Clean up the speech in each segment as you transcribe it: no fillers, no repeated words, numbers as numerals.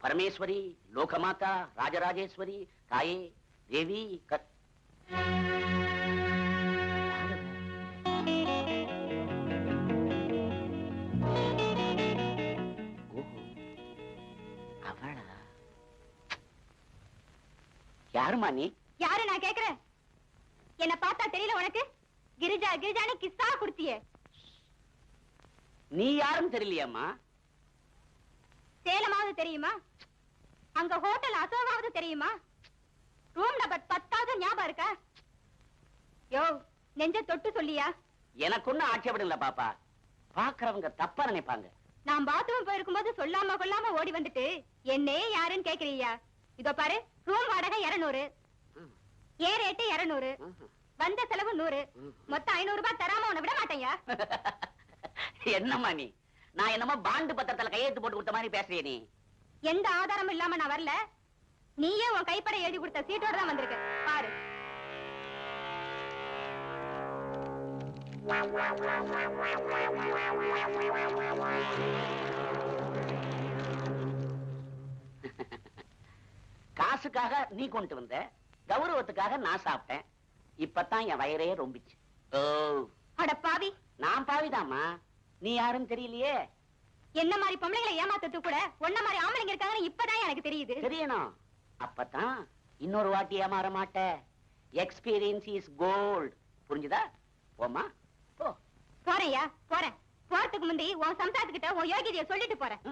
பரமேஸ்வரி, லோகமாதா, ராஜராஜேஸ்வரி, தாயே, தேவி, அவளா? யாருமா நீ? யாரு நான் கேக்குறேன்? என்ன பார்த்தா தெரியல உனக்கு? கிரிஜா கிரிஜான்னு கிஸ்ஸா குடுத்தியே. நீ யாரும் தெரியலையாமா? சேலமாவது தெரியுமா? அங்க ஹோட்டல் அசோகாவது தெரியுமா? ரூம் நம்பர் 10வது ஞாபகம் இருக்கா? யோ, நெஞ்ச தொட்டு சொல்லியா? எனக்கு ஒண்ணும் ஆட்சேபம் இல்ல பாப்பா. பாக்குறவங்க தப்பா நினைப்பாங்க. நான் பாத்ரூம் போயிருக்கும் போது சொல்லாம கொள்ளாம ஓடி வந்துட்டு என்னே யாருன்னு கேக்குறியா? இதோ பாரு, ரூம் வாடகை 200, ஏன் ரேட்டு 200, வந்த செலவு 100, மொத்தம் 500 ரூபாய் தராம உன்னை விட மாட்டேயா? என்னம்மா நீ? நான் என்னமோ பாண்டு பத்திரத்துல கையெழுத்து போட்டு கொடுத்த மாதிரி பேசுறிய நீ? எந்த ஆதாரமும் இல்லாம நான் வரல. நீயே உன் கைப்பட எழுதி கொடுத்த சீட்டோட தான் வந்திருக்க. பாரு. காசுக்காக நீ கொண்டு வந்த, கௌரவத்துக்காக நான் சாப்பிட்டேன். இப்பதான் என் வயிறே ரொம்பிச்சு. ஓ, அட பாவி. நான் பாவிதாமா. நீ யாரும் தெரியலையே. என்ன மாதிரி பொம்பளைகளை ஏமாத்தது கூட ஒன்ன மாதிரி ஆம்பளைங்க இருக்காங்கன்னு இப்பதான் எனக்கு தெரியுது. தெரியணும். அப்பதான் இன்னொரு வாட்டி ஏமாற மாட்ட. Experience is gold. புரிஞ்சுதா? போமா, போ. போறையா? போறேன். போறதுக்கு முந்தி உன் சம்சாரத்துக்கிட்ட உன் யோகிதைய சொல்லிட்டு போறேன்.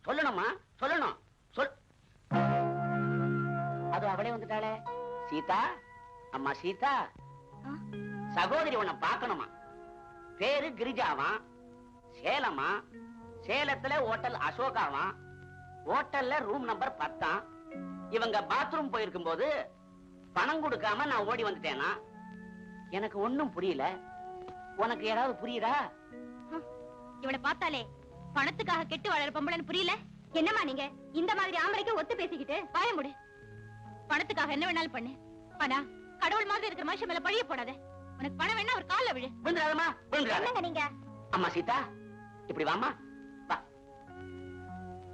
சொல்லணுமா? சொல்லணும். சொல். அது அவளே வந்துட்டாளே. சீதா, அம்மா சீதா, சகோதரி உன்னை பார்க்கணுமா? பேரு கிரிஜாவா, சேலமா, சேலத்துல ஹோட்டல் அசோகாவா, ஹோட்டல்ல ரூம் நம்பர் 10. இவங்க பாத்ரூம் போயிருக்கும் போது பணம் கொடுக்காம நான் ஓடி வந்துட்டேனா? எனக்கு ஒண்ணும் புரியல. உனக்கு யாராவது புரியுதா? இவனை பார்த்தாலே பணத்துக்காக கெட்டு வளர பொம்பளைன்னு புரியல. என்னமா நீங்க இந்த மாதிரி ஆம்பளைக்கு ஒத்து பேசிக்கிட்டு வாய முடு. பணத்துக்காக என்ன வேணாலும் பண்ணு. ஆனா கடவுள் மாதிரி இருக்கிற மனுஷன் மேல பழிய போடாத. உனக்கு பணம் வேணா ஒரு கால்ல விழு. விழுந்துடாதம்மா, விழுந்துடாத. நீங்க அம்மா சீதா, இப்படி வாமா. வா.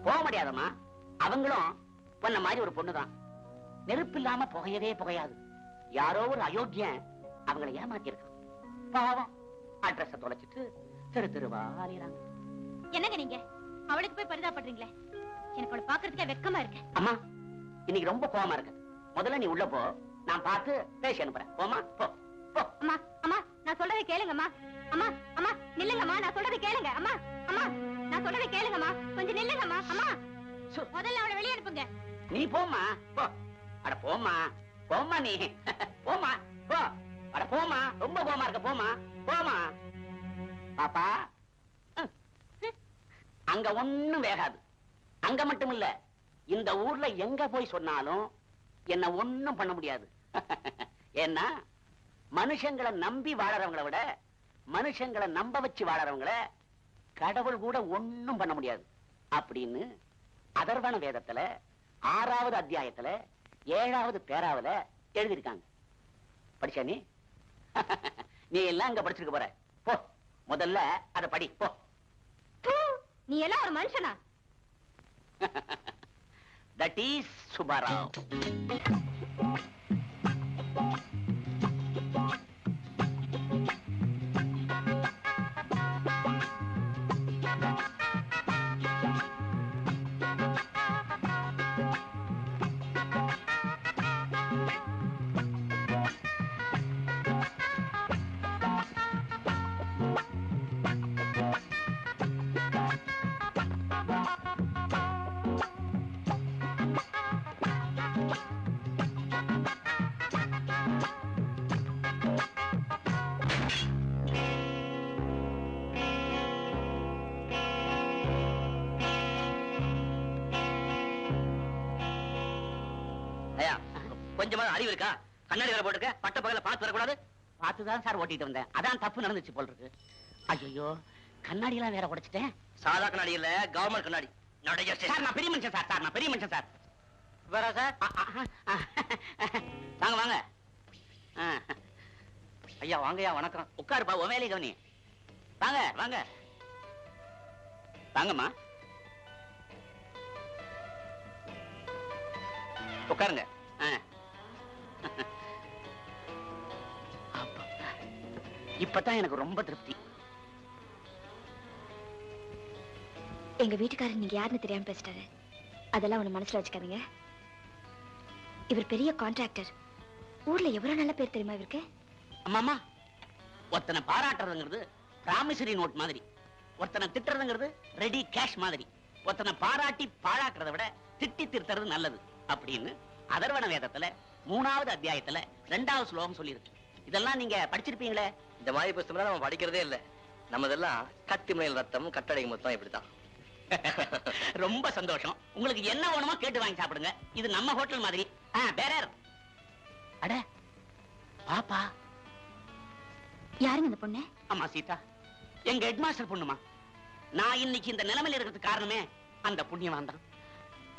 போக முடியாதம்மா. அவங்களும் உன்ன மாதிரி ஒரு பொண்ணுதான். நெருப்பு இல்லாம புகையவே புகையாது. யாரோ ஒரு அயோக்கியன் அவங்களை ஏமாத்தி இருக்கான். பாவம், அட்ரஸ தொலைச்சிட்டு தெரு தெருவா அலையறாங்க. என்னங்க நீங்க அவளுக்கு போய் பரிதாபப்படுறீங்களே? எனக்கு அவளை பாக்குறதுக்கே வெக்கமா இருக்கு. அம்மா, இன்னைக்கு ரொம்ப கோவமா இருக்கு. முதல்ல நீ உள்ள போ, நான் பார்த்து பேசி அனுப்புறேன். போமா, போ. அம்மா, அம்மா, நான் சொல்றதை கேளுங்கம்மா. அம்மா, அம்மா, நில்லுங்கம்மா, நான் சொல்றதை கேளுங்க. அம்மா, அம்மா, நான் சொல்றதை கேளுங்கம்மா, கொஞ்சம் நில்லுங்கம்மா. அம்மா, முதல்ல அவளை வெளியே அனுப்புங்க. நீ போமா, போ. அட போமா, போமா, நீ போமா, போ. அட போமா, ரொம்ப கோவமா இருக்க. போமா, போமா. பாப்பா, அங்க ஒண்ணும் வேகாது. அங்க மட்டும் இல்ல, இந்த ஊர்ல எங்க போய் சொன்னாலும் என்ன ஒண்ணும் பண்ண முடியாது. ஏன்னா மனுஷங்களை நம்பி வாழறவங்களை விட மனுஷங்களை நம்ப வச்சு வாழறவங்களை கடவுள் கூட ஒண்ணும் பண்ண முடியாது அப்படின்னு அதர்வண வேதத்துல 6வது அத்தியாயத்துல 7வது பேராவுல எழுதியிருக்காங்க. படிச்சா நீ? நீ எல்லாம் அங்க படிச்சிருக்க போற. போ, முதல்ல அத படி. போ. நீ எல்லாம் ஒரு மனுஷனா? That is Subbarao. கொஞ்சமா அறிவு இருக்கா? கண்ணாடி வேற போட்டுக்க. பட்ட பகல பார்த்து வரக்கூடாது. பார்த்துதான் சார் ஓட்டிட்டு வந்தேன். அதான் தப்பு நடந்துச்சு போல் இருக்கு. ஐயோ, கண்ணாடி எல்லாம் வேற உடைச்சிட்டேன். சாதா கண்ணாடி இல்ல, கவர்மெண்ட் கண்ணாடி. சார், நான் பெரிய மனுஷன் சார். நான் பெரிய மனுஷன் சார். வேற சார், வாங்க வாங்க. ஐயா வாங்கய்யா, வணக்கம். உட்காருப்பா, உன் வேலையை கவனி. வாங்க வாங்க வாங்கம்மா. உட்காருங்க. இப்பதான் எனக்கு ரொம்ப திருப்தி. எங்க வீட்டுக்காரர் நீங்க யாருன்னு தெரியாம பேசிட்டாரு. அதெல்லாம் உன மனசுல வச்சுக்காதீங்க. இவர் பெரிய கான்ட்ராக்டர். ஊர்ல எவ்வளவு நல்ல பேர் தெரியுமா இவருக்கு? அம்மாமா, ஒருத்தனை பாராட்டுறதுங்கிறது ப்ராமிசரி நோட் மாதிரி, ஒருத்தனை திட்டுறதுங்கிறது ரெடி கேஷ் மாதிரி. ஒருத்தனை பாராட்டி பாழாக்குறத விட திட்டி திருத்துறது நல்லது அப்படின்னு அதர்வண வேதத்துல 3வது அத்தியாயத்துல 2வது ஸ்லோகம் சொல்லியிருக்கு. இதெல்லாம் நீங்க படிச்சிருப்பீங்களே. இந்த மாதிரி புத்தகம் நம்ம படிக்கிறதே இல்ல. நம்மதெல்லாம் கட்டி மேல் ரத்தம் கட்டடை மொத்தம் இப்படித்தான். ரொம்ப சந்தோஷம். உங்களுக்கு என்ன வேணுமோ கேட்டு வாங்கி சாப்பிடுங்க. இது நம்ம ஹோட்டல் மாதிரி. பேரர். அட பாப்பா. யாருங்க அந்த பொண்ணு? அம்மா சீதா, எங்க ஹெட்மாஸ்டர் பொண்ணுமா. நான் இன்னைக்கு இந்த நிலைமையில இருக்கிறதுக்கு காரணமே அந்த புண்ணியவான் தான்.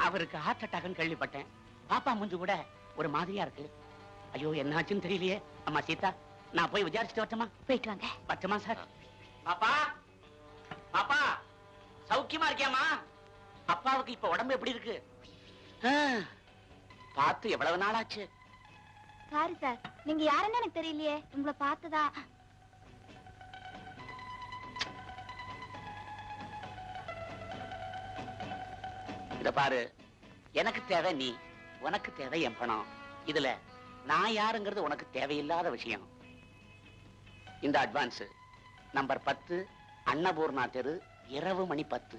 அவருக்கு ஹார்ட் அட்டாக்னு கேள்விப்பட்டேன். பாப்பா மூஞ்சு கூட ஒரு மாதிரியா இருக்கு. ஐயோ, என்னாச்சுன்னு தெரியலையே. அம்மா சீதா, நான் போய் விசாரிச்சுட்டு வரட்டுமா? போயிட்டு வாங்க. வரட்டுமா சார்? பாப்பா, பாப்பா, சௌக்கியமா இருக்கியாமா? அப்பாவுக்கு இப்ப உடம்பு எப்படி இருக்கு? பார்த்து எவ்வளவு நாள் ஆச்சு? சாரி சார், நீங்க யாருன்னு எனக்கு தெரியலையே. உங்களை பார்த்ததா? இத பாரு, எனக்கு தேவை நீ, உனக்கு தேவை என் பணம். இதுல நான் யாருங்கிறது உனக்கு தேவையில்லாத விஷயம். இந்த அட்வான்ஸ் நம்பர் 10, அன்னபூர்ணா தெரு, இரவு மணி 10.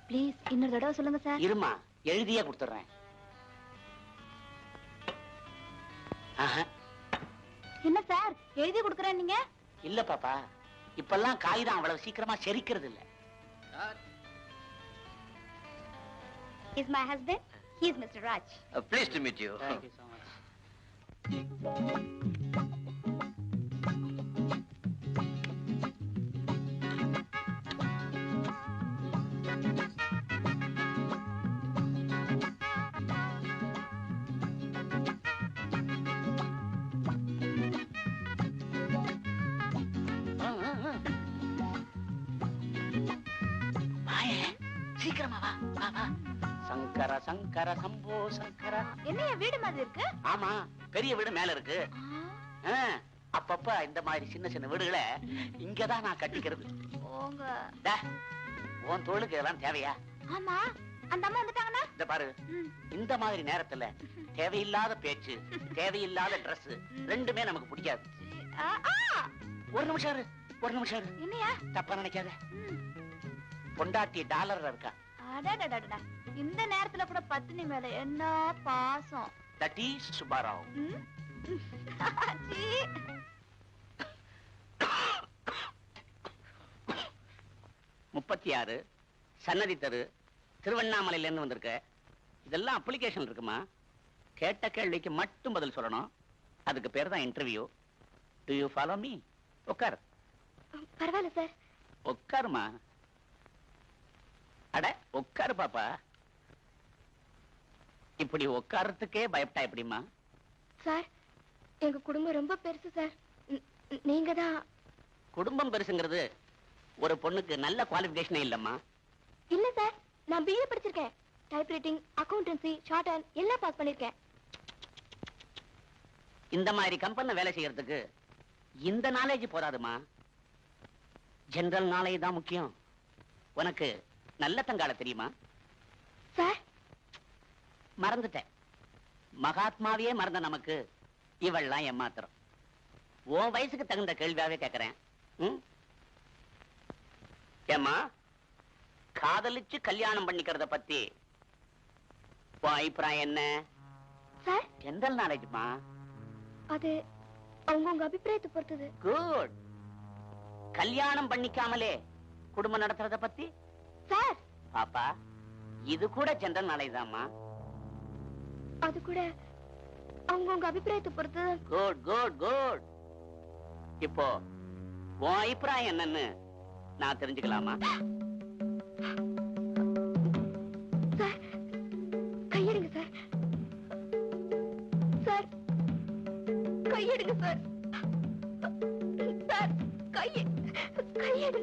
ப்ளீஸ் இன்னொரு தடவை சொல்லுங்க சார். இருமா, எழுதியே கொடுத்துறேன். என்ன சார் எழுதி கொடுக்கறேன் நீங்க? இல்ல பாப்பா, இப்பெல்லாம் காகிதம் அவ்வளவு சீக்கிரமா செரிக்கிறது இல்ல. Is my husband? He is Mr. Raj. Pleased to meet you. Thank you so much. சீக்கிரமா வா, வா, வா. சங்கர சங்கர சம்போ சங்கர. என்ன வீடு மாதிரி இருக்கு? ஆமா, பெரிய வீடு மேல இருக்கு. அப்பப்ப இந்த மாதிரி சின்ன சின்ன வீடுகளை இங்கதான் நான் கட்டிக்கிறது. உன் தோளுக்கு இதெல்லாம் தேவையா? ஆமா, அந்த அம்மா வந்துட்டாங்கன்னா? இந்த பாரு, இந்த மாதிரி நேரத்துல தேவையில்லாத பேச்சு, தேவையில்லாத Dress ரெண்டுமே நமக்கு பிடிக்காது. ஒரு நிமிஷம் இரு, ஒரு நிமிஷம் இரு. என்னையா? தப்பா நினைக்காத. பொண்டாட்டி டாலர்ல இருக்கா. அடடடடடா, இந்த நேரத்துல கூட பத்தினி மேல என்ன பாசம். That is Subbarao. 36 சன்னதி தெரு, திருவண்ணாமலையில இருந்து வந்திருக்க. இதெல்லாம் அப்ளிகேஷன் இருக்குமா? கேட்ட கேள்விக்கு மட்டும் பதில் சொல்லணும். அதுக்கு பேர் தான் interview. To you follow me? உட்கார். பரவாயில்ல சார். உட்காருமா. அட உட்காரு பாப்பா. இப்படி உட்கார்றதுக்கே பயப்பட்டா எப்படிமா? சார், எங்க குடும்பம் ரொம்ப பெருசு சார். நீங்க தான். குடும்பம் பெருசுங்கிறது ஒரு பொண்ணுக்கு நல்ல குவாலிஃபிகேஷனே இல்லம்மா. இல்ல சார், நான் பிஏ படிச்சிருக்கேன். டைப்ரைட்டிங், அக்கவுண்டன்சி, ஷார்ட் ஹேண்ட் எல்லாம் பாஸ் பண்ணிருக்கேன். இந்த மாதிரி கம்பெனில வேலை செய்யறதுக்கு இந்த நாலேஜ் போதாதுமா. ஜெனரல் நாலேஜ் தான் முக்கியம். உனக்கு நல்ல தங்கால தெரியுமா? சார், மறந்துட்டேன். மகாத்மாவையே மறந்த நமக்கு இவள்லாம் ஏமாத்திரம். உன் வயசுக்கு தகுந்த கேள்வியாவே கேட்கிறேன். ஏமா, காதலிச்சு கல்யாணம் பண்ணிக்கிறத பத்தி உன் அபிப்பிராயம் என்ன? சார், ஜெனரல் நாலேஜ்மா. அது அவங்க அபிப்பிராயத்தை பொறுத்தது. குட். கல்யாணம் பண்ணிக்காமலே குடும்பம் நடத்துறத பத்தி? சார், பாப்பா, இது கூட ஜெனரல் நாலேஜ் தான்மா. அது கூட அவங்க அபிப்பிராயத்தை பொறுத்து. Good good good. இப்போ உன் அபிப்பிராயம் என்னன்னு நான் தெரிஞ்சுக்கலாமா? சார், கையெடுங்க சார். சார், கையெடுங்க சார். சார், கையெடு.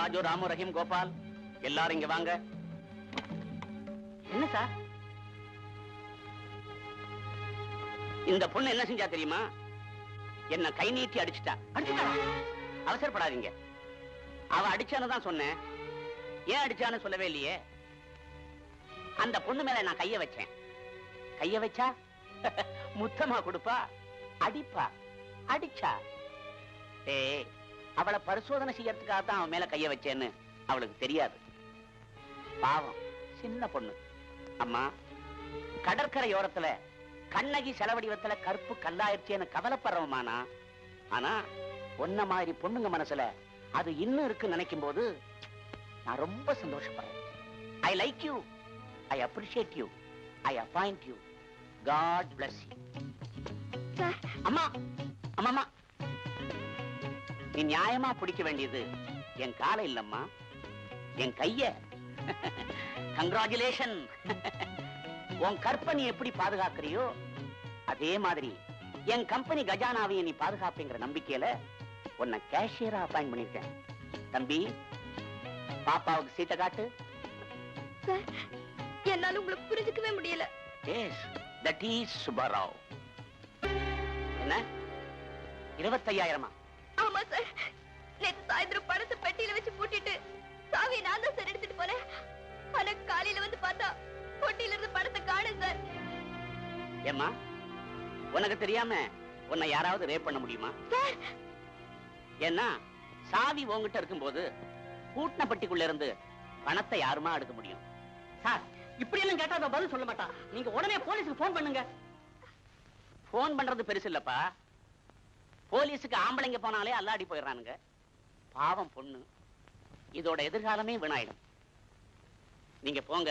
ராஜு, ராமு, ரஹீம், கோபால் எல்லாரும் இங்க வாங்க. என்ன சார்? இந்த பொண்ணு என்ன செஞ்சா தெரியுமா? என்ன கை நீட்டி அடிச்சுட்டா. அவசரப்படாதீங்க. அவ அடிச்சான்னு தான் சொன்னேன். ஏன் அடிச்சான்னு சொல்லவே இல்லையே. அந்த பொண்ணு மேல நான் கைய வச்சேன். கைய வச்சா முத்தமா கொடுப்பா, அடிப்பா. அடிச்சா அவளை பரிசோதனை செய்யறதுக்காக தான் அவன் மேல கைய வச்சேன்னு அவளுக்கு தெரியாது. பாவம், சின்ன பொண்ணு. அம்மா, கடற்கரையோரத்துல கண்ணகி செலவடிவத்துல கருப்பு கல்லாயிருச்சேன்னு கவலைப்படுறவமானா, ஆனா ஒன்ன மாதிரி பொண்ணுங்க மனசுல அது இன்னும் இருக்கு நினைக்கும் போது நான் ரொம்ப சந்தோஷப்படுறேன். I like you, I appreciate you, I appoint you. God bless you. அம்மா அம்மா அம்மா, நீ நியாயமா பிடிக்க வேண்டியது என் காலை இல்லம்மா, என் கைய. கங்க்ராச்சுலேஷன். உன் கற்பனை எப்படி பாதுகாக்கிறியோ அதே மாதிரி என் கம்பெனி கஜானாவையை நீ பாதுகாப்புங்கிற நம்பிக்கையில உன்னை கேஷியரா அப்பாயிண்ட் பண்ணிருக்கேன். தம்பி, பாப்பாவுக்கு சீட்டை காட்டு. என்னால உங்களுக்கு புரிஞ்சுக்கவே முடியல. Yes, that is Subbarao. என்ன 25,000? ஆமா சார். நேத்து சாயந்தரம் பணத்தை பெட்டியில வச்சு பூட்டிட்டு சாவியை நான் தான் சார் எடுத்துட்டு போனேன். ஆனா காலையில வந்து பார்த்தா பொட்டியில இருந்து பணத்தை காணோம் சார். ஏம்மா, உனக்கு தெரியாம உன்னை யாராவது ரேப் பண்ண முடியுமா? ஏன்னா சாவி உன்கிட்ட இருக்கும்போது பூட்டின பட்டிக்குள்ள இருந்து பணத்தை யாருமா எடுக்க முடியும்? சார், இப்படி எல்லாம் கேட்டா பதில் சொல்ல மாட்டான். நீங்க உடனே போலீஸுக்கு போன் பண்ணுங்க. போன் பண்றது பெருசு இல்லப்பா. போலீஸுக்கு ஆம்பளைங்க போனாலே அல்லாடி போயிடுறானுங்க. பாவம் பொண்ணு, இதோட எதிர்காலமே வீணாயிடும். நீங்க போங்க,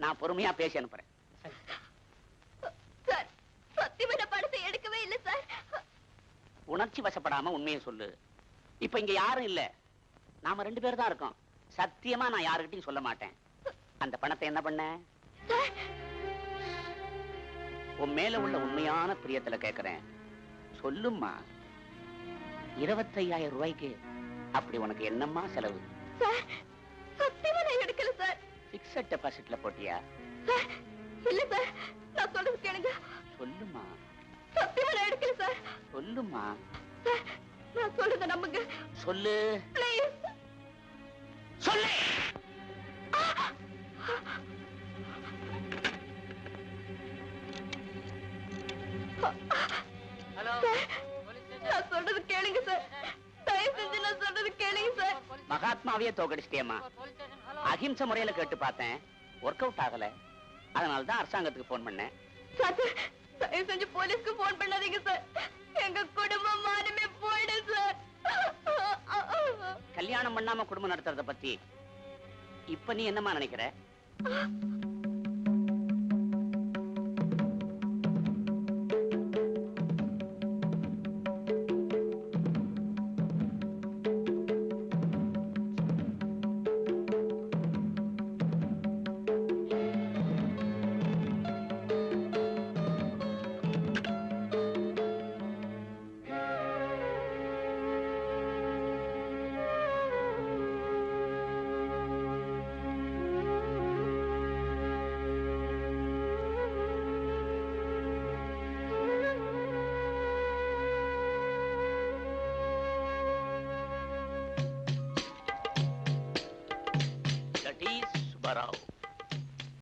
நான் பொறுமையா பேசி அனுப்புறேன். சார், சத்தியமா பணத்தை எடுக்கவே இல்லை சார். உணர்ச்சி வசப்படாம உண்மையை சொல்லு. இப்ப இங்க யாரும் இல்ல, நாம 2 பேர் தான் இருக்கோம். சத்தியமா நான் யாருக்கிட்டையும் சொல்ல மாட்டேன். அந்த பணத்தை என்ன பண்ண? உன் மேல உள்ள உண்மையான பிரியத்துல கேக்குறேன், சொல்லும்மா. 25,000 ரூபாய்க்கு அப்படி உனக்கு என்னம்மா செலவு? சார், சத்தியமா நான் எடுக்கல சார். பிக்ஸட் டெபாசிட்ல போட்டியா? சார், இல்ல சார், நான் சொல்றது கேளுங்க. சொல்லுமா. சத்தியமா நான் எடுக்கல சார். சொல்லுமா. சார், நான் சொல்றத நம்புங்க. சொல்லு. ப்ளீஸ் சொல்லு. ஹலோ, நான் சொல்றது கேளுங்க சார். தயவு செஞ்சு நான் சொல்றது கேளுங்க சார். மகாத்மாவையே தோக்கடிச்சிட்டேம்மா. அஹிம்சை முறையில கேட்டு பார்த்தேன், ஒர்க் அவுட் ஆகல. அதனாலதான் அரசாங்கத்துக்கு போன் பண்ணேன். சார், தயவு செஞ்சு போலீஸ்க்கு போன் பண்ணாதீங்க சார். எங்க குடும்பம் மானமே போயிடும் சார். கல்யாணம் பண்ணாம குடும்பம் நடத்துறத பத்தி இப்ப நீ என்னமா நினைக்கிற? That is Subbarao.